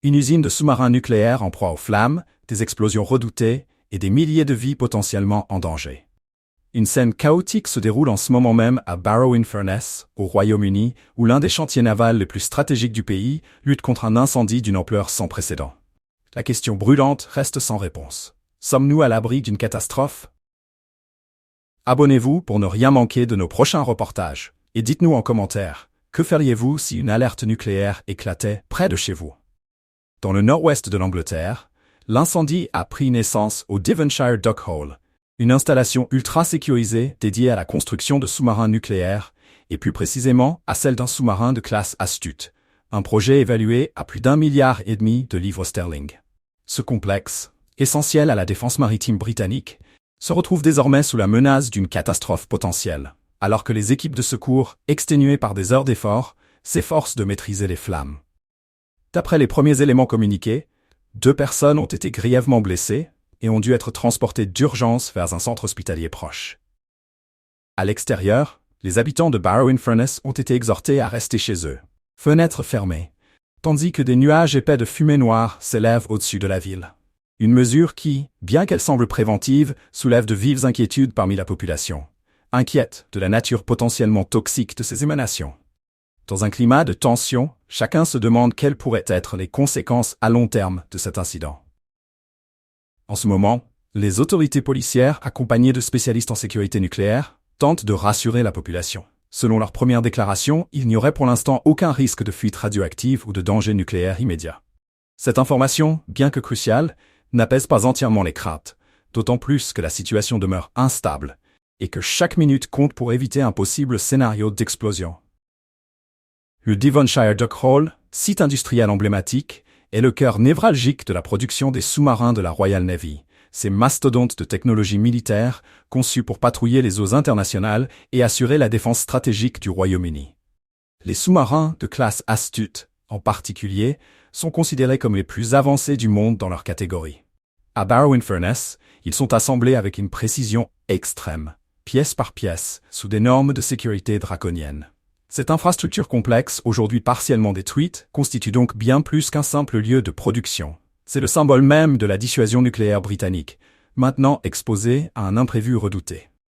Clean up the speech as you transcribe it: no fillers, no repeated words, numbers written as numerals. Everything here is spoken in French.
Une usine de sous-marins nucléaires en proie aux flammes, des explosions redoutées et des milliers de vies potentiellement en danger. Une scène chaotique se déroule en ce moment même à Barrow-in-Furness, au Royaume-Uni, où l'un des chantiers navals les plus stratégiques du pays lutte contre un incendie d'une ampleur sans précédent. La question brûlante reste sans réponse. Sommes-nous à l'abri d'une catastrophe? Abonnez-vous pour ne rien manquer de nos prochains reportages. Et dites-nous en commentaire, que feriez-vous si une alerte nucléaire éclatait près de chez vous? Dans le nord-ouest de l'Angleterre, l'incendie a pris naissance au Devonshire Dock Hall, une installation ultra sécurisée dédiée à la construction de sous-marins nucléaires, et plus précisément à celle d'un sous-marin de classe Astute, un projet évalué à plus d'1,5 milliard de livres sterling. Ce complexe, essentiel à la défense maritime britannique, se retrouve désormais sous la menace d'une catastrophe potentielle, alors que les équipes de secours, exténuées par des heures d'effort, s'efforcent de maîtriser les flammes. D'après les premiers éléments communiqués, 2 personnes ont été grièvement blessées et ont dû être transportées d'urgence vers un centre hospitalier proche. À l'extérieur, les habitants de Barrow-in-Furness ont été exhortés à rester chez eux, fenêtres fermées, tandis que des nuages épais de fumée noire s'élèvent au-dessus de la ville. Une mesure qui, bien qu'elle semble préventive, soulève de vives inquiétudes parmi la population, inquiète de la nature potentiellement toxique de ces émanations. Dans un climat de tension, chacun se demande quelles pourraient être les conséquences à long terme de cet incident. En ce moment, les autorités policières, accompagnées de spécialistes en sécurité nucléaire, tentent de rassurer la population. Selon leurs premières déclarations, il n'y aurait pour l'instant aucun risque de fuite radioactive ou de danger nucléaire immédiat. Cette information, bien que cruciale, n'apaise pas entièrement les craintes, d'autant plus que la situation demeure instable et que chaque minute compte pour éviter un possible scénario d'explosion. Le Devonshire Dock Hall, site industriel emblématique, est le cœur névralgique de la production des sous-marins de la Royal Navy, ces mastodontes de technologie militaire conçus pour patrouiller les eaux internationales et assurer la défense stratégique du Royaume-Uni. Les sous-marins de classe Astute, en particulier, sont considérés comme les plus avancés du monde dans leur catégorie. À Barrow-in-Furness, ils sont assemblés avec une précision extrême, pièce par pièce, sous des normes de sécurité draconiennes. Cette infrastructure complexe, aujourd'hui partiellement détruite, constitue donc bien plus qu'un simple lieu de production. C'est le symbole même de la dissuasion nucléaire britannique, maintenant exposé à un imprévu redouté.